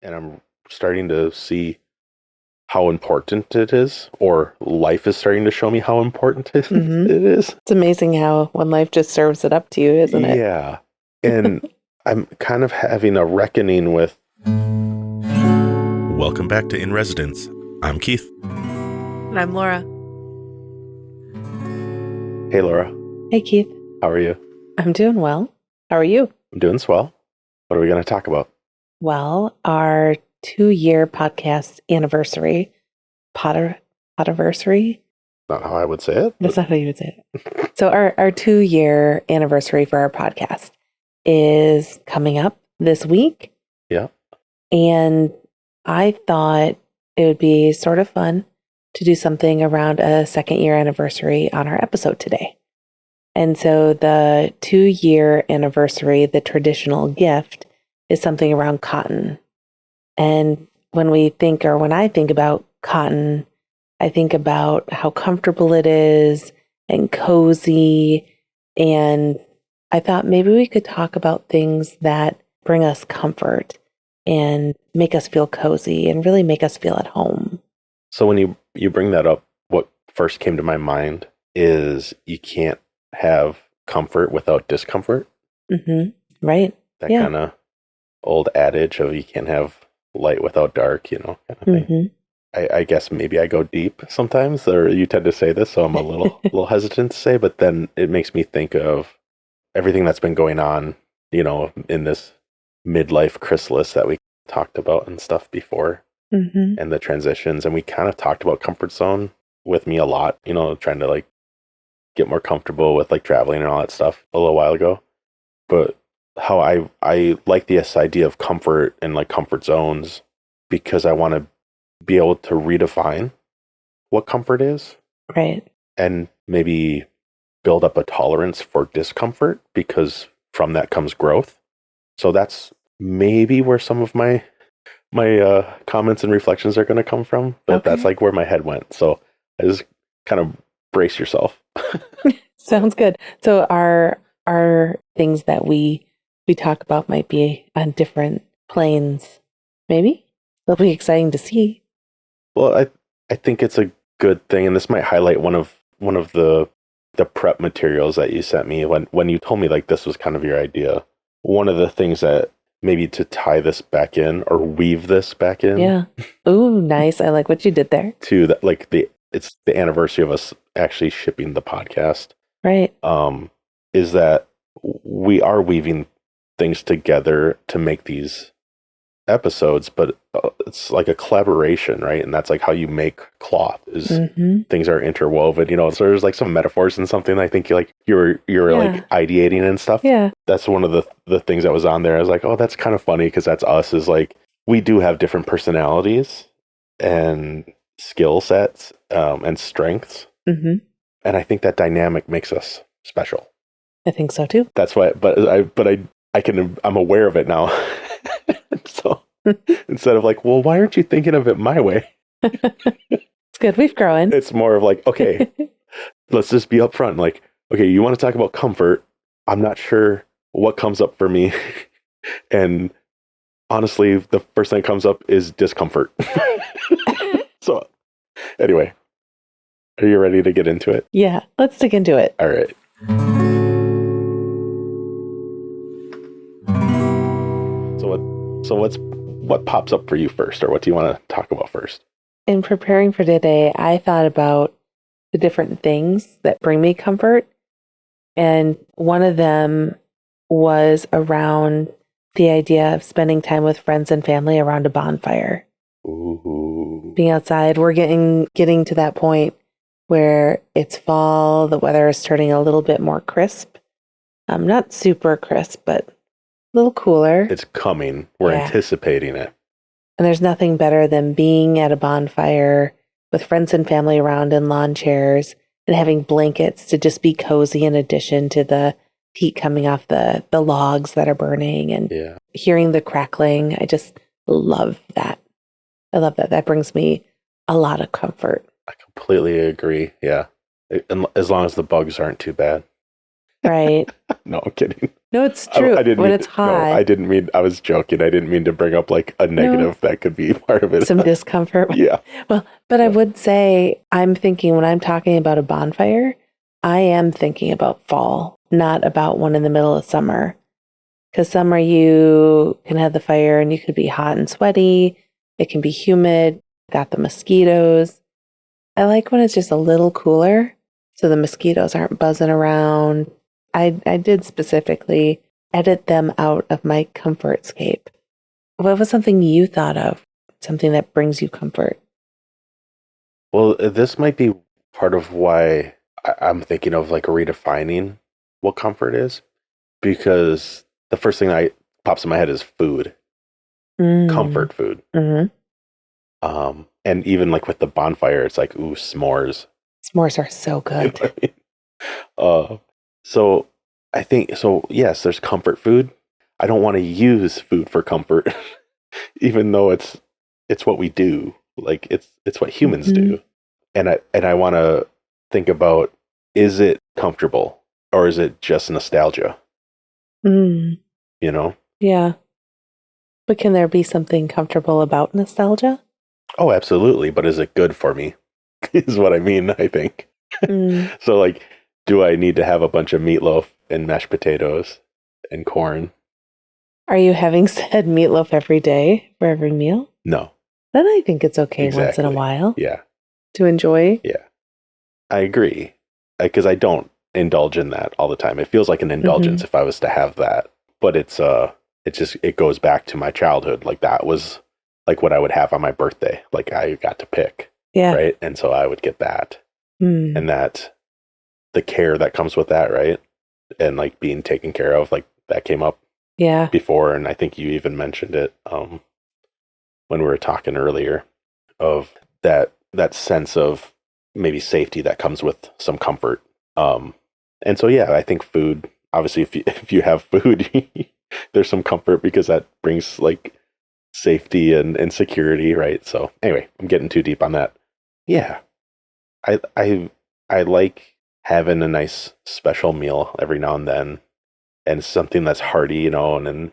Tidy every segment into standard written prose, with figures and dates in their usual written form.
and I'm starting to see how important it is, or life is starting to show me how important it is. It's amazing how when life just serves it up to you, isn't it? Yeah. And I'm kind of having a reckoning with... Welcome back to In Residence. I'm Keith. And I'm Laura. Hey, Laura. Hey, Keith. How are you? I'm doing well. How are you? I'm doing swell. What are we going to talk about? Well, our 2-year podcast anniversary, Potiversary? Not how I would say it. That's not how you would say it. So our 2-year anniversary for our podcast is coming up this week. Yeah. And I thought it would be sort of fun to do something around a 2nd-year anniversary on our episode today. And so the 2-year anniversary, the traditional gift, is something around cotton. And when I think about cotton, I think about how comfortable it is and cozy. And I thought maybe we could talk about things that bring us comfort and make us feel cozy and really make us feel at home. So when you bring that up, what first came to my mind is you can't have comfort without discomfort. Mm-hmm. Right. That kind of old adage of you can't have light without dark, kind of thing. Mm-hmm. I guess maybe I go deep sometimes, or you tend to say this, so I'm a little hesitant to say, but then it makes me think of everything that's been going on, in this midlife chrysalis that we talked about and stuff before, and the transitions. And we kind of talked about comfort zone with me a lot, trying to get more comfortable with traveling and all that stuff a little while ago. But how I like this idea of comfort and comfort zones, because I want to be able to redefine what comfort is. Right. And maybe build up a tolerance for discomfort, because from that comes growth. So that's maybe where some of my comments and reflections are going to come from. But that's where my head went. So I just kind of brace yourself. Sounds good. So our things that we talk about might be on different planes. Maybe it'll be exciting to see. Well, I think it's a good thing, and this might highlight one of the prep materials that you sent me when you told me this was kind of your idea. One of the things that maybe to tie this back in or weave this back in. Yeah. Ooh, nice. I like what you did there. To that, it's the anniversary of us actually shipping the podcast. Right. Is that we are weaving things together to make these episodes, but it's like a collaboration, right? And that's how you make cloth is things are interwoven, so there's some metaphors and something. I think you're ideating and stuff. Yeah, that's one of the things that was on there. I was like, oh, that's kind of funny, because that's us, is we do have different personalities and skill sets and strengths, and I think that dynamic makes us special. I think so too. That's why, I'm aware of it now. So instead of well, why aren't you thinking of it my way? It's good. We've grown. It's more of okay, let's just be upfront. Okay, you want to talk about comfort. I'm not sure what comes up for me. And honestly, the first thing that comes up is discomfort. So anyway, are you ready to get into it? Yeah, let's dig into it. All right. So what pops up for you first, or what do you want to talk about first? In preparing for today, I thought about the different things that bring me comfort. And one of them was around the idea of spending time with friends and family around a bonfire. Ooh. Being outside, we're getting to that point where it's fall, the weather is turning a little bit more crisp. Not super crisp, but a little cooler. It's coming. We're anticipating it. And there's nothing better than being at a bonfire with friends and family around in lawn chairs and having blankets to just be cozy, in addition to the heat coming off the logs that are burning and hearing the crackling. I just love that. I love that. That brings me a lot of comfort. I completely agree. Yeah. As long as the bugs aren't too bad. Right. No, I'm kidding. No, it's true. I didn't When mean it's to, no, hot, I didn't mean, I was joking. I didn't mean to bring up like a no, negative that could be part of it. some discomfort. Yeah. Well, but I Yeah. would say I'm thinking when I'm talking about a bonfire, I am thinking about fall, not about one in the middle of summer. Because summer you can have the fire and you could be hot and sweaty. It can be humid, got the mosquitoes. I like when it's just a little cooler so the mosquitoes aren't buzzing around. I did specifically edit them out of my comfort scape. What was something you thought of? Something that brings you comfort? Well, this might be part of why I'm thinking of like redefining what comfort is, because the first thing that pops in my head is food, comfort food. Mm-hmm. And even like with the bonfire, it's like, ooh, s'mores. S'mores are so You know good. what I mean? So I think, so yes, there's comfort food. I don't want to use food for comfort, even though it's what we do. Like it's what humans do. And I want to think about, is it comfortable or is it just nostalgia? Mm. You know? Yeah. But can there be something comfortable about nostalgia? Oh, absolutely. But is it good for me? Is what I mean, I think. Mm. So like, do I need to have a bunch of meatloaf and mashed potatoes and corn? Are you having said meatloaf every day for every meal? No, Then I think it's okay once in a exactly. while Yeah. to enjoy. Yeah. I agree. Because I don't indulge in that all the time. It feels like an indulgence if I was to have that. But it goes back to my childhood. Like that was like what I would have on my birthday. Like I got to pick. Yeah. Right. And so I would get that. Mm. And that the care that comes with that, right? And like being taken care of, like that came up Yeah. before. And I think you even mentioned it when we were talking earlier, of that sense of maybe safety that comes with some comfort. And so, yeah, I think food, obviously, if you have food, there's some comfort because that brings like safety and security, right? So anyway, I'm getting too deep on that. Yeah, I like having a nice special meal every now and then, and something that's hearty, you know, and then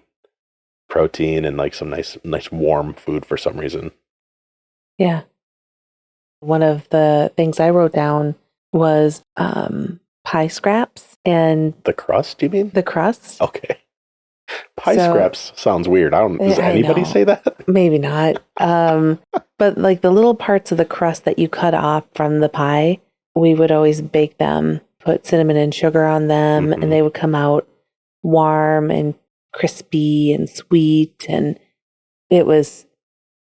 protein and like some nice warm food for some reason. Yeah. One of the things I wrote down was pie scraps and The crust, you mean? the crust. Okay. Pie So- scraps sounds weird. Does I anybody know. say that? Maybe not. But like the little parts of the crust that you cut off from the pie, we would always bake them, put cinnamon and sugar on them, and they would come out warm and crispy and sweet. And it was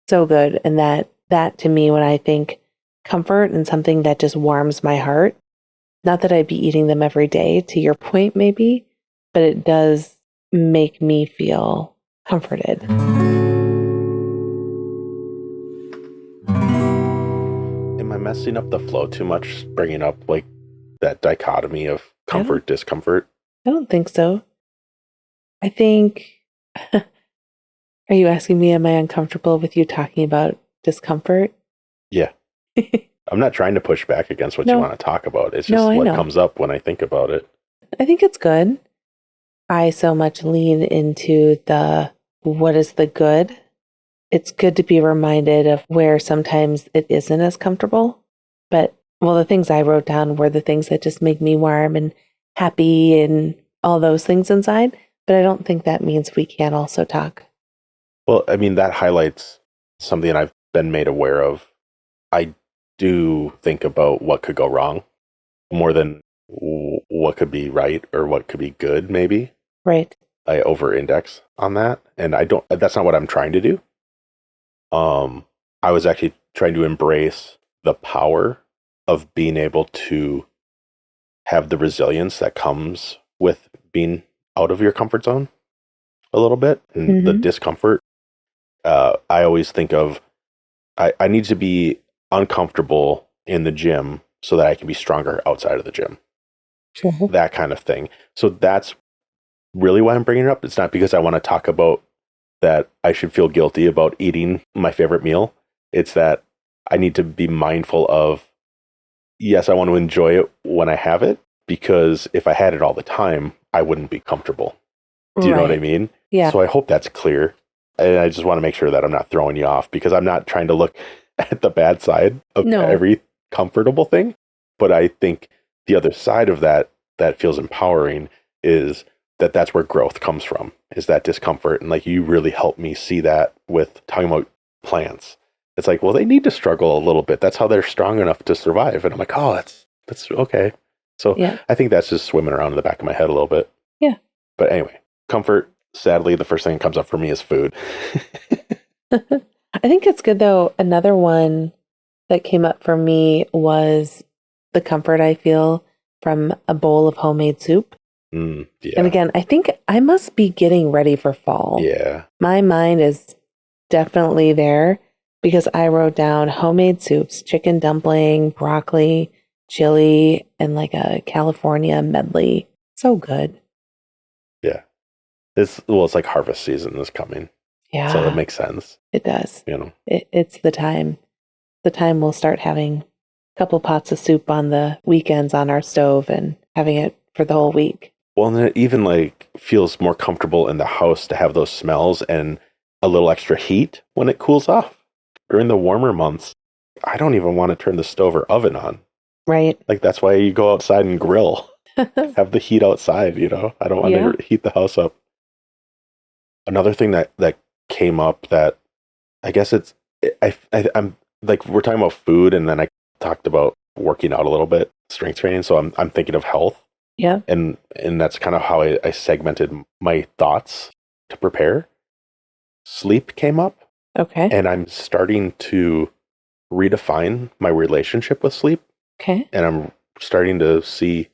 so good. And that to me, when I think comfort and something that just warms my heart, not that I'd be eating them every day, to your point, maybe, but it does make me feel comforted. Am I messing up the flow too much, bringing up like that dichotomy of comfort, discomfort? I don't think so. I think, are you asking me, am I uncomfortable with you talking about discomfort? Yeah. I'm not trying to push back against what you want to talk about. It's just No, I what know. comes up when I think about it. I think it's good. I so much lean into the what is the good. It's good to be reminded of where sometimes it isn't as comfortable. But, well, the things I wrote down were the things that just make me warm and happy and all those things inside. But I don't think that means we can't also talk. Well, I mean, that highlights something I've been made aware of. I do think about what could go wrong more than what could be right or what could be good, maybe. Right. I over index on that. And that's not what I'm trying to do. I was actually trying to embrace the power of being able to have the resilience that comes with being out of your comfort zone a little bit, and the discomfort. I always think of, I need to be uncomfortable in the gym so that I can be stronger outside of the gym. Sure. That kind of thing. So that's really why I'm bringing it up. It's not because I want to talk about that I should feel guilty about eating my favorite meal. It's that I need to be mindful of, yes, I want to enjoy it when I have it, because if I had it all the time, I wouldn't be comfortable. Do you know what I Right. mean? Yeah. So I hope that's clear. And I just want to make sure that I'm not throwing you off, because I'm not trying to look at the bad side of No. every comfortable thing. But I think the other side of that feels empowering is that that's where growth comes from, is that discomfort. And like, you really help me see that with talking about plants. It's like, well, they need to struggle a little bit. That's how they're strong enough to survive. And I'm like, oh, that's okay. So Yeah. I think that's just swimming around in the back of my head a little bit. Yeah. But anyway, comfort, sadly, the first thing that comes up for me is food. I think it's good though. Another one that came up for me was the comfort I feel from a bowl of homemade soup. Yeah. And again, I think I must be getting ready for fall. Yeah. My mind is definitely there because I wrote down homemade soups, chicken dumpling, broccoli, chili, and like a California medley. So good. Yeah. It's like harvest season is coming. Yeah. So it makes sense. It does. You know. It's the time. The time we'll start having a couple pots of soup on the weekends on our stove and having it for the whole week. Well, and then it even like feels more comfortable in the house to have those smells and a little extra heat when it cools off. During the warmer months, I don't even want to turn the stove or oven on. Right. Like, that's why you go outside and grill. Have the heat outside, you know? I don't want to heat the house up. Another thing that came up that I guess I'm like, we're talking about food, and then I talked about working out a little bit, strength training. So I'm thinking of health. Yeah. And that's kind of how I segmented my thoughts to prepare. Sleep came up. Okay. And I'm starting to redefine my relationship with sleep. Okay. And I'm starting to see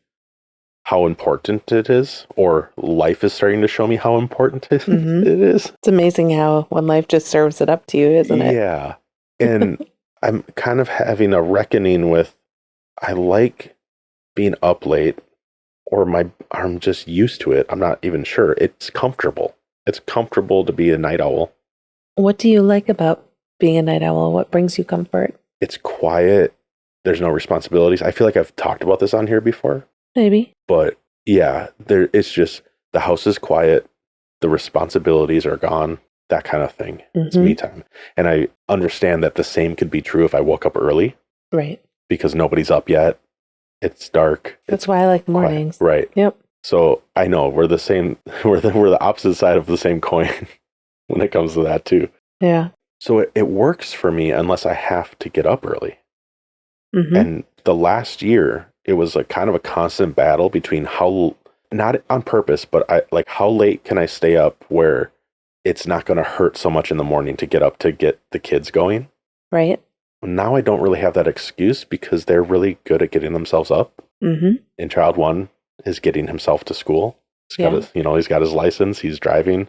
how important it is, or life is starting to show me how important it is. It's amazing how when life just serves it up to you, isn't it? Yeah. And I'm kind of having a reckoning with, I like being up late, or I'm just used to it. I'm not even sure. It's comfortable. It's comfortable to be a night owl. What do you like about being a night owl? What brings you comfort? It's quiet. There's no responsibilities. I feel like I've talked about this on here before. Maybe. But yeah, it's just, the house is quiet. The responsibilities are gone. That kind of thing. It's me time. And I understand that the same could be true if I woke up early. Right. Because nobody's up yet. It's dark. That's why I like mornings. Quiet. Right. Yep. So I know we're the same. We're the opposite side of the same coin when it comes to that too. Yeah. So it works for me unless I have to get up early. And the last year, it was a kind of a constant battle between how, not on purpose, but how late can I stay up where it's not going to hurt so much in the morning to get up to get the kids going. Right. Now I don't really have that excuse because they're really good at getting themselves up. And child one is getting himself to school. He's got his license. He's driving.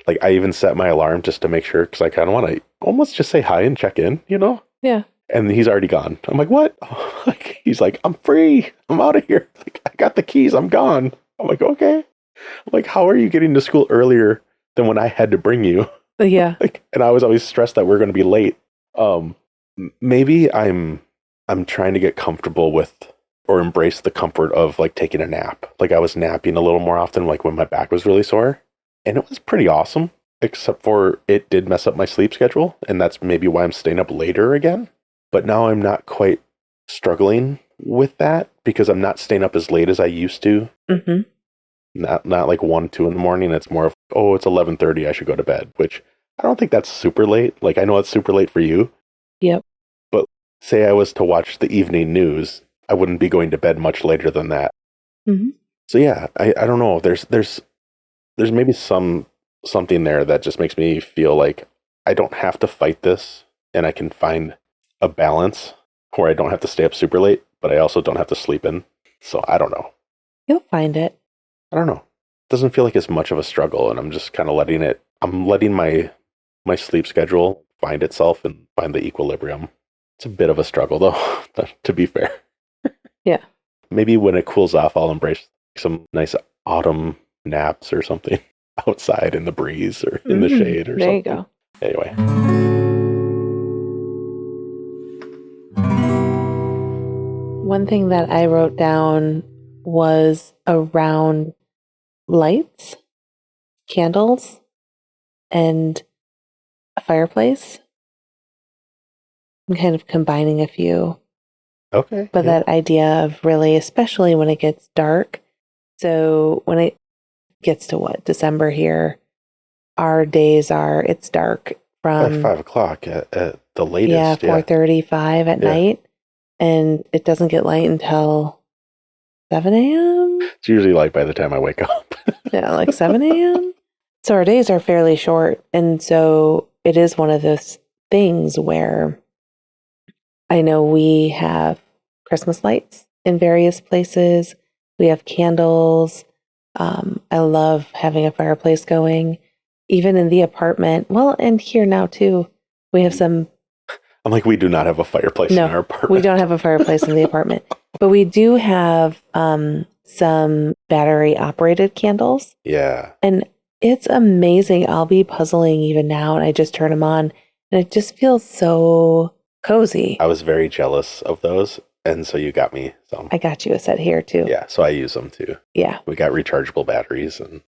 Like, I even set my alarm just to make sure, because I kind of want to almost just say hi and check in, you know? Yeah. And he's already gone. I'm like, what? He's like, I'm free. I'm out of here. Like, I got the keys. I'm gone. I'm like, okay. I'm like, how are you getting to school earlier than when I had to bring you? Yeah. And I was always stressed that we're going to be late. Maybe I'm trying to get comfortable with, or embrace the comfort of like taking a nap. Like, I was napping a little more often, like when my back was really sore. And it was pretty awesome, except for it did mess up my sleep schedule. And that's maybe why I'm staying up later again. But now I'm not quite struggling with that because I'm not staying up as late as I used to. Not like 1, 2 in the morning. It's more of, oh, it's 11:30. I should go to bed, which I don't think that's super late. Like, I know it's super late for you. Yep. But say I was to watch the evening news, I wouldn't be going to bed much later than that. So yeah, I don't know. There's maybe something there that just makes me feel like I don't have to fight this, and I can find a balance where I don't have to stay up super late, but I also don't have to sleep in. So I don't know. You'll find it. I don't know. It doesn't feel like it's much of a struggle, and I'm just kind of letting my sleep schedule find itself and find the equilibrium. It's a bit of a struggle though, to be fair. Yeah. Maybe when it cools off, I'll embrace some nice autumn naps or something outside in the breeze or in the shade or something. There you go. Anyway. One thing that I wrote down was around lights. candles and a fireplace. I'm kind of combining a few. Okay. But that idea of really, especially when it gets dark. So when it gets to December here, our days are, it's dark By from 5 o'clock at the latest. 4:35 at night. And it doesn't get light until 7 a.m. It's usually light by the time I wake up. Yeah, like 7 a.m. So our days are fairly short. And so it is one of those things where I know we have Christmas lights in various places. We have candles. I love having a fireplace going, even in the apartment. Well, and here now too, we have some. I'm like, we do not have a fireplace in our apartment. We don't have a fireplace in the apartment, but we do have some battery operated candles. Yeah. And it's amazing. I'll be puzzling even now, and I just turn them on, and it just feels so cozy. I was very jealous of those, and so you got me some. I got you a set here too. Yeah, so I use them too. Yeah. We got rechargeable batteries, and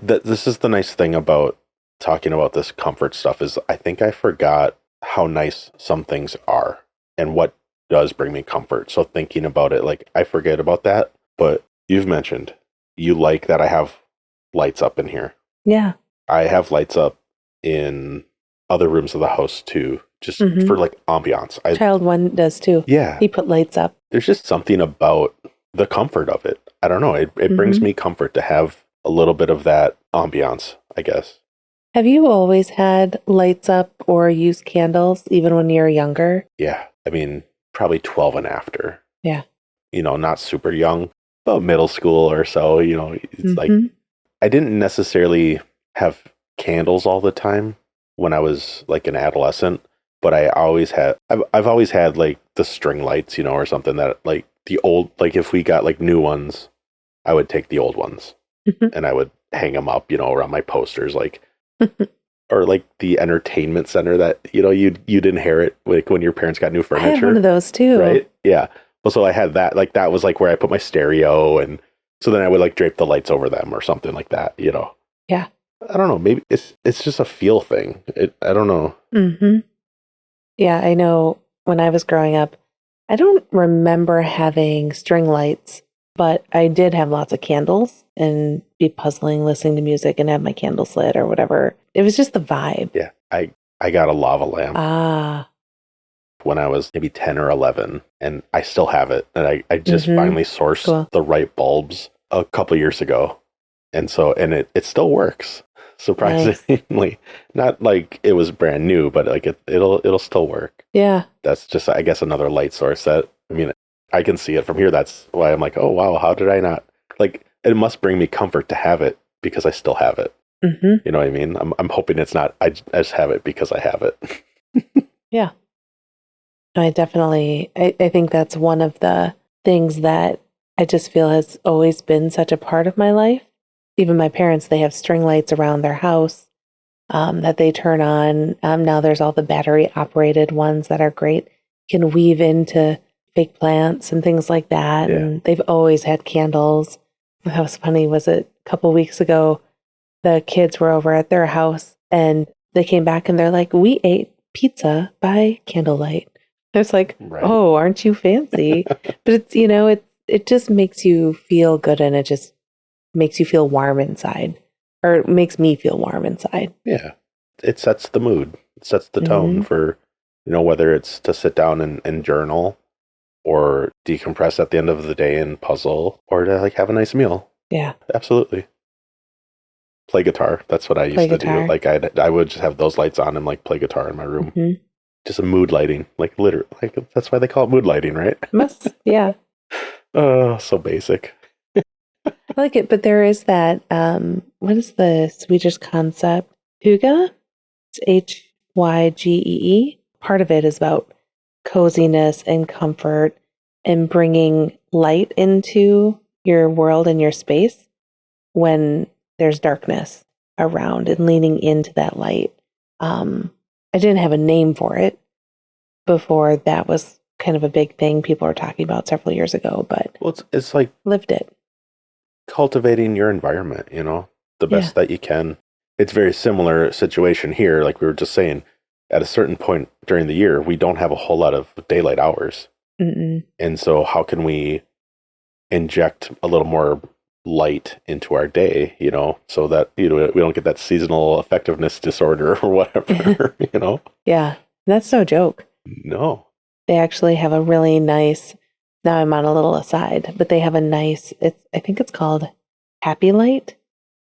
this is the nice thing about talking about this comfort stuff is I think I forgot how nice some things are and what does bring me comfort. So thinking about it, like I forget about that, but you've mentioned you like that I have lights up in here. Yeah. I have lights up in other rooms of the house too, just for like ambiance. Child one does too. Yeah. He put lights up. There's just something about the comfort of it. I don't know. It brings me comfort to have a little bit of that ambiance, I guess. Have you always had lights up or used candles even when you were younger? Yeah. I mean, probably 12 and after. Yeah. You know, not super young, about middle school or so. You know, it's like I didn't necessarily have candles all the time when I was like an adolescent, but I've always had like the string lights, you know, or something that like the old, like if we got like new ones, I would take the old ones and I would hang them up, you know, around my posters, like, or like the entertainment center that, you know, you'd inherit like when your parents got new furniture. I had one of those too. Right? Yeah. Well, so I had that, like that was like where I put my stereo, and so then I would like drape the lights over them or something like that, you know. Yeah. I don't know. Maybe it's just a feel thing. I don't know. Yeah, I know when I was growing up, I don't remember having string lights, but I did have lots of candles and be puzzling, listening to music and have my candles lit or whatever. It was just the vibe. Yeah. I got a lava lamp. When I was maybe 10 or 11, and I still have it. And I just finally sourced the right bulbs a couple years ago. And so, and it still works. Surprisingly, nice. Not like it was brand new, but like it'll still work. Yeah. That's just, I guess, another light source that, I mean, I can see it from here. That's why I'm like, oh, wow, how did I not? Like, it must bring me comfort to have it because I still have it. You know what I mean? I'm hoping it's not, I just have it because I have it. Yeah. I think that's one of the things that I just feel has always been such a part of my life. Even my parents, they have string lights around their house that they turn on. Now there's all the battery operated ones that are great. Can weave into fake plants and things like that. Yeah. And they've always had candles. That was funny. Was it a couple weeks ago? The kids were over at their house and they came back and they're like, we ate pizza by candlelight. I was like, oh, aren't you fancy? But it's, you know, it just makes you feel good, and it just makes you feel warm inside, or it makes me feel warm inside. Yeah. It sets the mood. It sets the tone for, you know, whether it's to sit down and journal or decompress at the end of the day and puzzle, or to like have a nice meal. Yeah. Absolutely. Play guitar. That's what I used to do. Like I would just have those lights on and like play guitar in my room. Just a mood lighting, like literally, like that's why they call it mood lighting, right? Yeah. Oh, so basic. I like it, but there is that, what is the Swedish concept? Hygge? It's Hygee. Part of it is about coziness and comfort and bringing light into your world and your space when there's darkness around and leaning into that light. I didn't have a name for it before that was kind of a big thing people were talking about several years ago, but well, it's like lived it. Cultivating your environment, you know, the best that you can. It's very similar situation here. Like we were just saying, at a certain point during the year, we don't have a whole lot of daylight hours. Mm-mm. And so how can we inject a little more light into our day, so that, we don't get that seasonal effectiveness disorder or whatever, Yeah, that's no joke. No. They actually have a really nice, now I'm on a little aside, but they have a nice, I think it's called Happy Light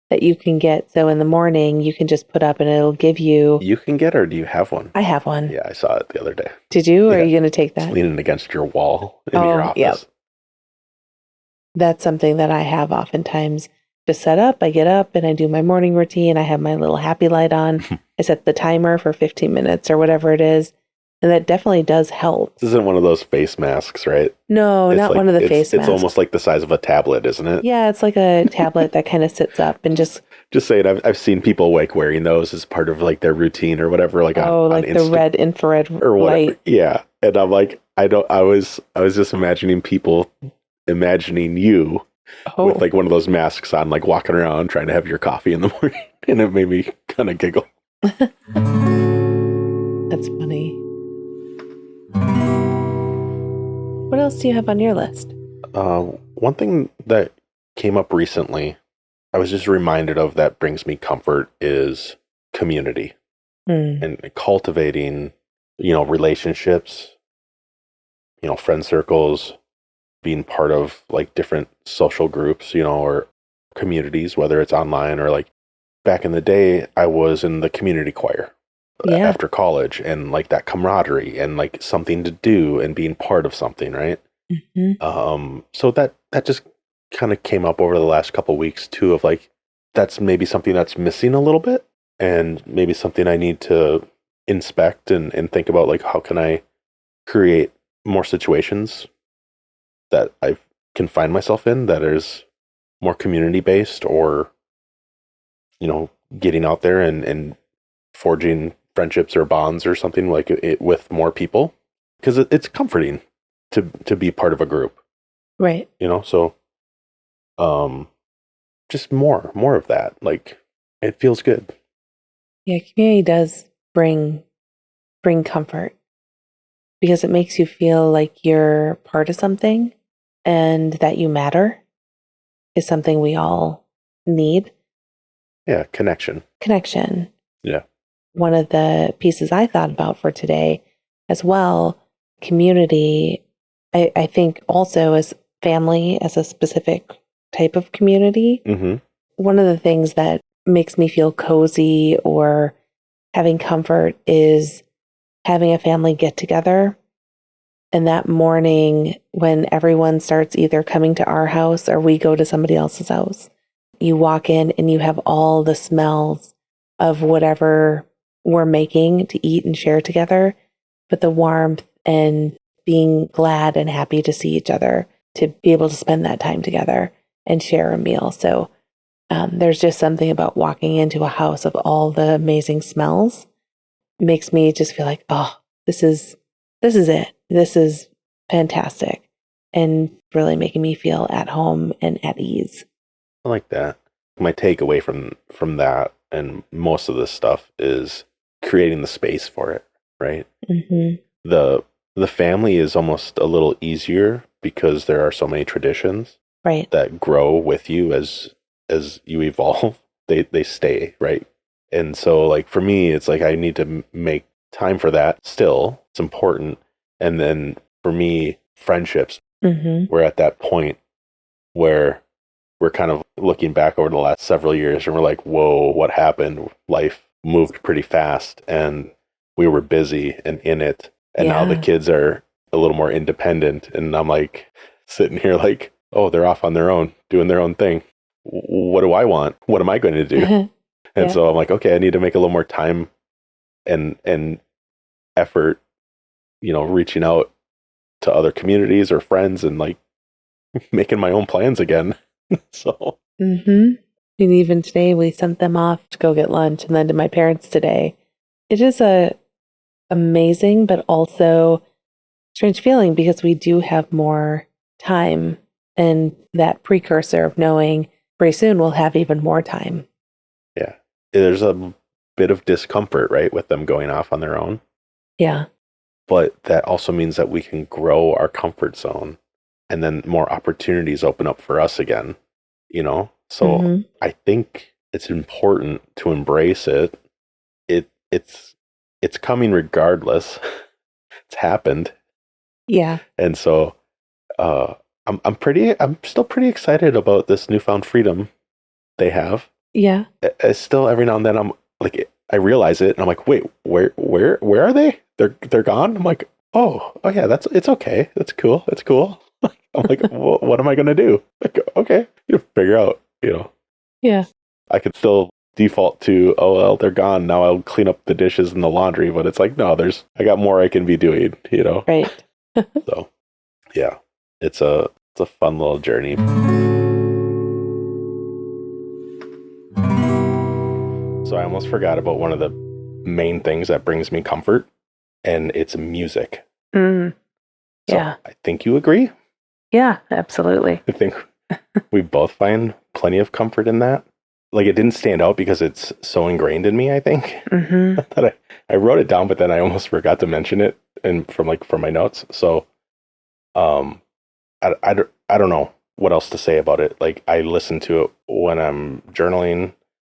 that you can get. So in the morning, you can just put up and it'll give you. You can get, or do you have one? I have one. Yeah, I saw it the other day. Did you? Or are you going to take that? It's leaning against your wall in your office. Yep. That's something that I have oftentimes just set up. I get up and I do my morning routine. I have my little happy light on. I set the timer for 15 minutes or whatever it is. And that definitely does help. This isn't one of those face masks, right? No, it's not one of the face masks. It's almost like the size of a tablet, isn't it? Yeah, it's like a tablet that kind of sits up and just saying. I've seen people like wearing those as part of like their routine or whatever. Like on the red infrared or whatever. Light. Yeah, and I'm like, I was just imagining people imagining you with like one of those masks on, like walking around trying to have your coffee in the morning, and it made me kind of giggle. That's funny. What else do you have on your list? One thing that came up recently, I was just reminded of that brings me comfort, is community and cultivating, relationships, friend circles, being part of like different social groups, or communities, whether it's online or like back in the day, I was in the community choir after college, and like that camaraderie and like something to do and being part of something, right? Mm-hmm. So that just kind of came up over the last couple of weeks too, of like, that's maybe something that's missing a little bit, and maybe something I need to inspect and think about, like, how can I create more situations that I can find myself in that is more community based, or, getting out there and forging friendships or bonds or something like it with more people, because it's comforting to be part of a group, right? So just more of that, like, it feels good. Yeah, community does bring comfort, because it makes you feel like you're part of something and that you matter, is something we all need. Yeah, connection. Yeah. One of the pieces I thought about for today as well, community, I think also as family, as a specific type of community. Mm-hmm. One of the things that makes me feel cozy or having comfort is having a family get together. And that morning, when everyone starts either coming to our house or we go to somebody else's house, you walk in and you have all the smells of whatever we're making to eat and share together, but the warmth and being glad and happy to see each other, to be able to spend that time together and share a meal. So there's just something about walking into a house of all the amazing smells makes me just feel like, oh, this is it. This is fantastic, and really making me feel at home and at ease. I like that. My takeaway from that and most of this stuff is creating the space for it, right? Mm-hmm. The family is almost a little easier because there are so many traditions, right, that grow with you as you evolve. They stay, right? And so, like, for me, it's like I need to make time for that still. It's important. And then for me, friendships, we're at that point where we're kind of looking back over the last several years and we're like, whoa, what happened? Life moved pretty fast and we were busy and in it. And now the kids are a little more independent. And I'm like sitting here like, oh, they're off on their own, doing their own thing. What do I want? What am I going to do? And so I'm like, okay, I need to make a little more time and effort, reaching out to other communities or friends and like making my own plans again. So. And even today we sent them off to go get lunch, and then to my parents today. It is a amazing, but also strange feeling, because we do have more time, and that precursor of knowing very soon we'll have even more time. there's a bit of discomfort, right, with them going off on their own. Yeah. But that also means that we can grow our comfort zone, and then more opportunities open up for us again, So I think it's important to embrace it. It's coming regardless. It's happened. Yeah. And so I'm still pretty excited about this newfound freedom they have. Yeah. I still, every now and then, I'm like, I realize it and I'm like, wait, where are they? They're gone. I'm like, oh yeah, it's okay. That's cool. It's cool. I'm like, well, what am I going to do? Like, okay, figure out, Yeah. I could still default to, oh, well, they're gone. Now I'll clean up the dishes and the laundry, but it's like, no, I got more I can be doing, Right. So yeah, it's a fun little journey. So I almost forgot about one of the main things that brings me comfort, and it's music. Yeah. So I think you agree? Yeah, absolutely. I think we both find plenty of comfort in that. Like, it didn't stand out because it's so ingrained in me, I think. That I wrote it down, but then I almost forgot to mention it from my notes. So I don't know what else to say about it. Like, I listen to it when I'm journaling.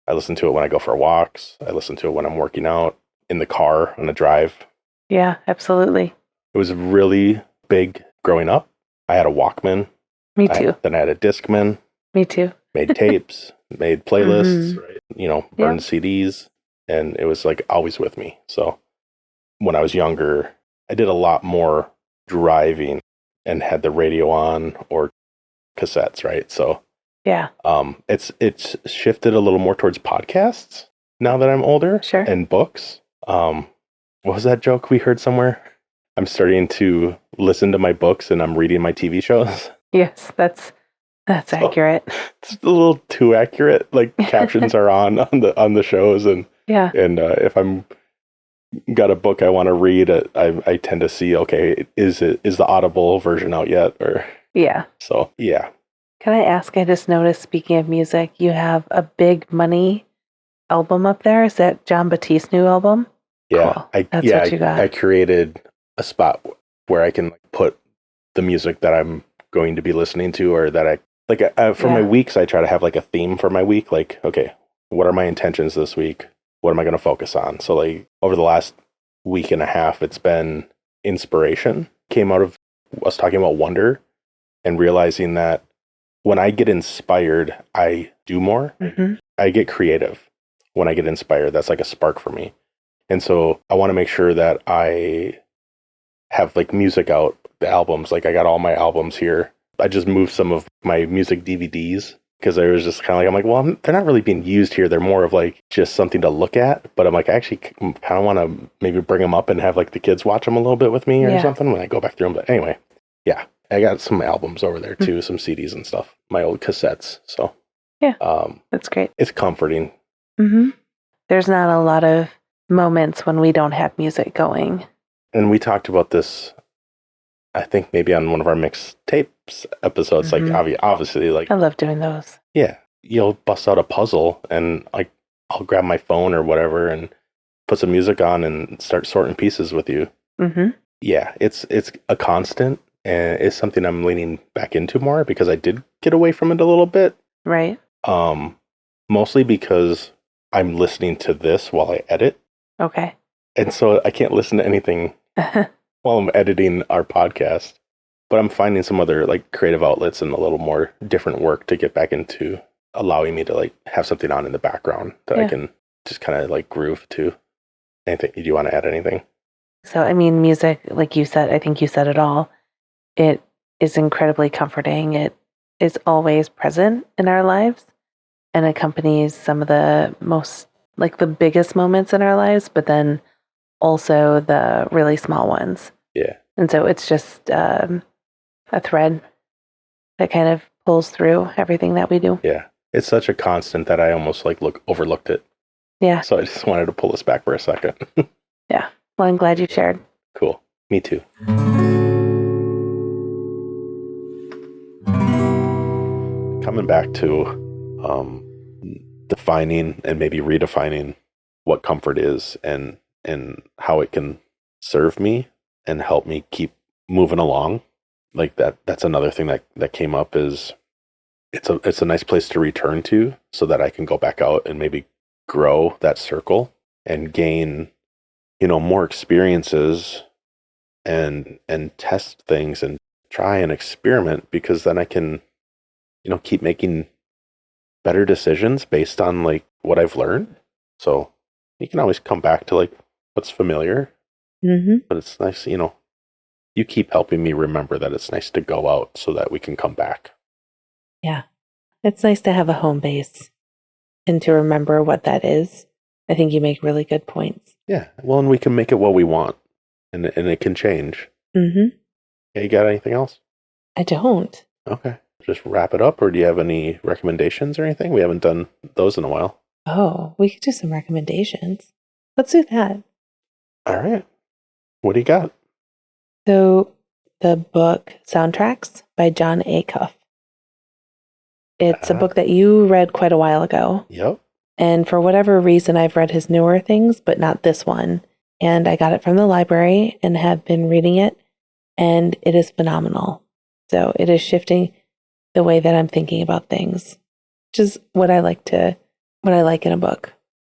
I listen to it when I go for walks. I listen to it when I'm working out, in the car, on the drive. Yeah, absolutely. It was really big growing up. I had a Walkman. Me too. Then I had a Discman. Me too. Made tapes, made playlists, burned CDs, and it was like always with me. So when I was younger, I did a lot more driving and had the radio on or cassettes, right? So yeah, it's shifted a little more towards podcasts now that I'm older. Sure. And books. What was that joke we heard somewhere? I'm starting to listen to my books and I'm reading my TV shows. Yes, that's accurate. It's a little too accurate. Like, captions are on the shows, and if I'm got a book I want to read, I tend to see, okay, is the Audible version out yet? Or so yeah. Can I ask? I just noticed, speaking of music, you have a Big Money album up there. Is that John Batiste's new album? Yeah, cool. That's what you got. I created a spot where I can put the music that I'm going to be listening to, or that I like. For my weeks, I try to have like a theme for my week. Like, okay, what are my intentions this week? What am I going to focus on? So, like, over the last week and a half, it's been inspiration. Came out of us talking about wonder and realizing that when I get inspired, I do more. I get creative when I get inspired. That's like a spark for me. And so I want to make sure that I have like music out, the albums. Like, I got all my albums here. I just moved some of my music DVDs because I was just kind of like, I'm like, well, they're not really being used here. They're more of like just something to look at. But I'm like, I actually kind of want to maybe bring them up and have like the kids watch them a little bit with me or something when I go back through them. But anyway, yeah, I got some albums over there too, some CDs and stuff, my old cassettes. So that's great. It's comforting. There's not a lot of moments when we don't have music going. And we talked about this, I think maybe on one of our mixtapes episodes. Like, obviously, like, I love doing those. Yeah, you'll bust out a puzzle, and like, I'll grab my phone or whatever and put some music on and start sorting pieces with you. Yeah, it's a constant, and it's something I'm leaning back into more because I did get away from it a little bit. Right. Mostly because I'm listening to this while I edit. Okay. And so I can't listen to anything while I'm editing our podcast. But I'm finding some other like creative outlets and a little more different work to get back into, allowing me to like have something on in the background that I can just kind of like groove to. Anything? Do you want to add anything? So, I mean, music, like you said, I think you said it all. It is incredibly comforting. It is always present in our lives and accompanies some of the most, like, the biggest moments in our lives, but then also the really small ones. Yeah. And so it's just a thread that kind of pulls through everything that we do. Yeah. It's such a constant that I almost like overlooked it. Yeah. So I just wanted to pull us back for a second. Yeah. Well, I'm glad you shared. Cool. Me too. Coming back to defining and maybe redefining what comfort is and how it can serve me and help me keep moving along. Like that's another thing that came up is it's a nice place to return to so that I can go back out and maybe grow that circle and gain, more experiences and test things and try and experiment, because then I can, keep making better decisions based on like what I've learned. So you can always come back to like what's familiar, but it's nice, you keep helping me remember that it's nice to go out so that we can come back. Yeah. It's nice to have a home base and to remember what that is. I think you make really good points. Yeah. Well, and we can make it what we want, and it can change. Mm-hmm. Yeah, you got anything else? I don't. Okay. Just wrap it up, or do you have any recommendations or anything? We haven't done those in a while. Oh, we could do some recommendations. Let's do that. All right. What do you got? So, the book Soundtracks by John Acuff. It's a book that you read quite a while ago. Yep. And for whatever reason, I've read his newer things, but not this one. And I got it from the library and have been reading it, and it is phenomenal. So it is shifting the way that I'm thinking about things, which is what I like in a book.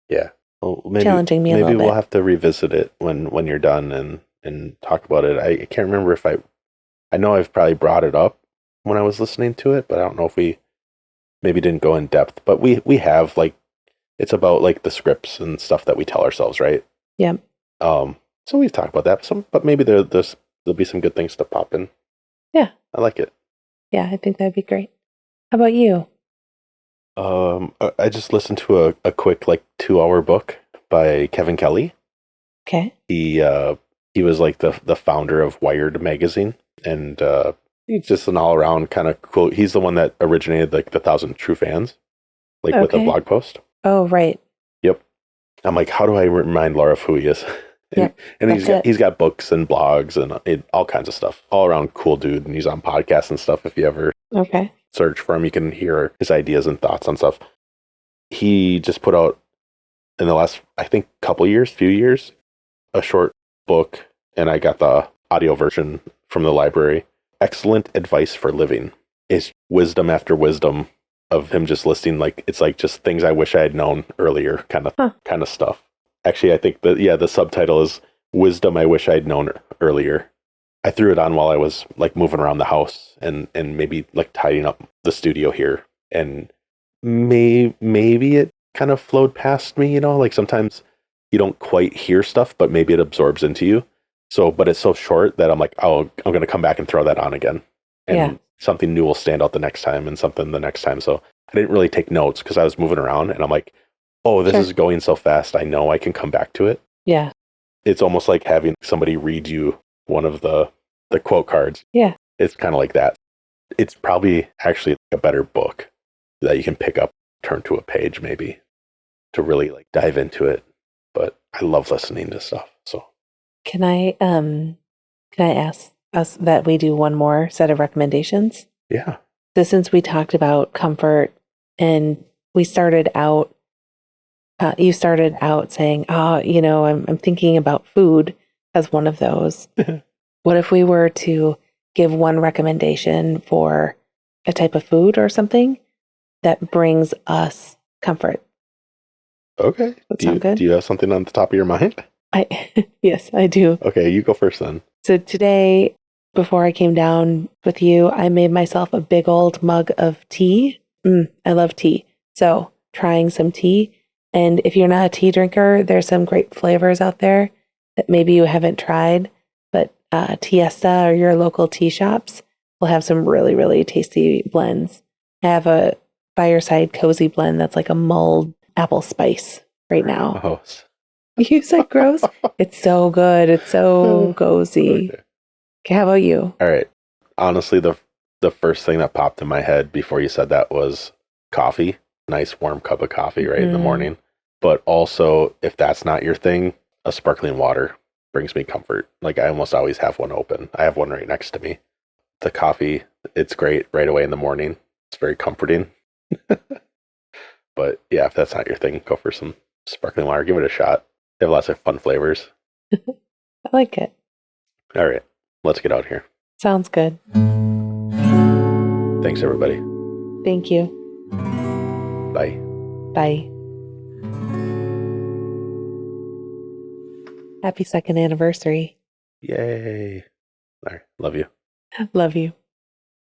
Yeah. Well, maybe, challenging me a little bit. Maybe we'll have to revisit it when you're done and talk about it. I can't remember if I know I've probably brought it up when I was listening to it, but I don't know if we maybe didn't go in depth. But we have, like, it's about like the scripts and stuff that we tell ourselves, right? Yep. So we've talked about that. But maybe there'll be some good things to pop in. Yeah. I like it. Yeah, I think that'd be great. How about you? I just listened to a quick, like, 2-hour book by Kevin Kelly. Okay. He was like the founder of Wired magazine, and he's just an all around kind of cool. He's the one that originated like the 1,000 True Fans, like with a blog post. Oh, right. Yep. I'm like, how do I remind Laura of who he is? Yep. And he's got books and blogs and all kinds of stuff. All around cool dude, and he's on podcasts and stuff. If you ever search for him, you can hear his ideas and thoughts on stuff. He just put out in the last, I think, few years, a short book, and I got the audio version from the library. Excellent Advice for Living. It's wisdom after wisdom of him just listing, like, it's like just things I wish I had known earlier kind of stuff. Actually, I think the subtitle is Wisdom I Wish I'd Known Earlier. I threw it on while I was like moving around the house and maybe like tidying up the studio here, and maybe it kind of flowed past me, like sometimes you don't quite hear stuff, but maybe it absorbs into you. So, but it's so short that I'm like, oh, I'm going to come back and throw that on again. And something new will stand out the next time and something the next time. So I didn't really take notes because I was moving around, and I'm like, oh, this is going so fast. I know I can come back to it. Yeah. It's almost like having somebody read you one of the quote cards. Yeah. It's kind of like that. It's probably actually a better book that you can pick up, turn to a page maybe to really like dive into it. But I love listening to stuff. So can I ask us that we do one more set of recommendations? Yeah. So since we talked about comfort, and we started out, you started out saying, I'm thinking about food as one of those. What if we were to give one recommendation for a type of food or something that brings us comfort? Okay. Do you have something on the top of your mind? Yes, I do. Okay, you go first then. So today, before I came down with you, I made myself a big old mug of tea. I love tea. So trying some tea. And if you're not a tea drinker, there's some great flavors out there that maybe you haven't tried. But Tiesta or your local tea shops will have some really, really tasty blends. I have a fireside cozy blend that's like a mulled apple spice right now. Oh. You said gross? It's so good. It's so cozy. Okay, how about you? All right. Honestly, the first thing that popped in my head before you said that was coffee. Nice warm cup of coffee right in the morning. But also, if that's not your thing, a sparkling water brings me comfort. Like, I almost always have one open. I have one right next to me. The coffee, it's great right away in the morning. It's very comforting. But yeah, if that's not your thing, go for some sparkling water. Give it a shot. They have lots of fun flavors. I like it. All right, let's get out here. Sounds good. Thanks, everybody. Thank you. Bye. Bye. Happy 2nd anniversary. Yay. All right, love you. Love you.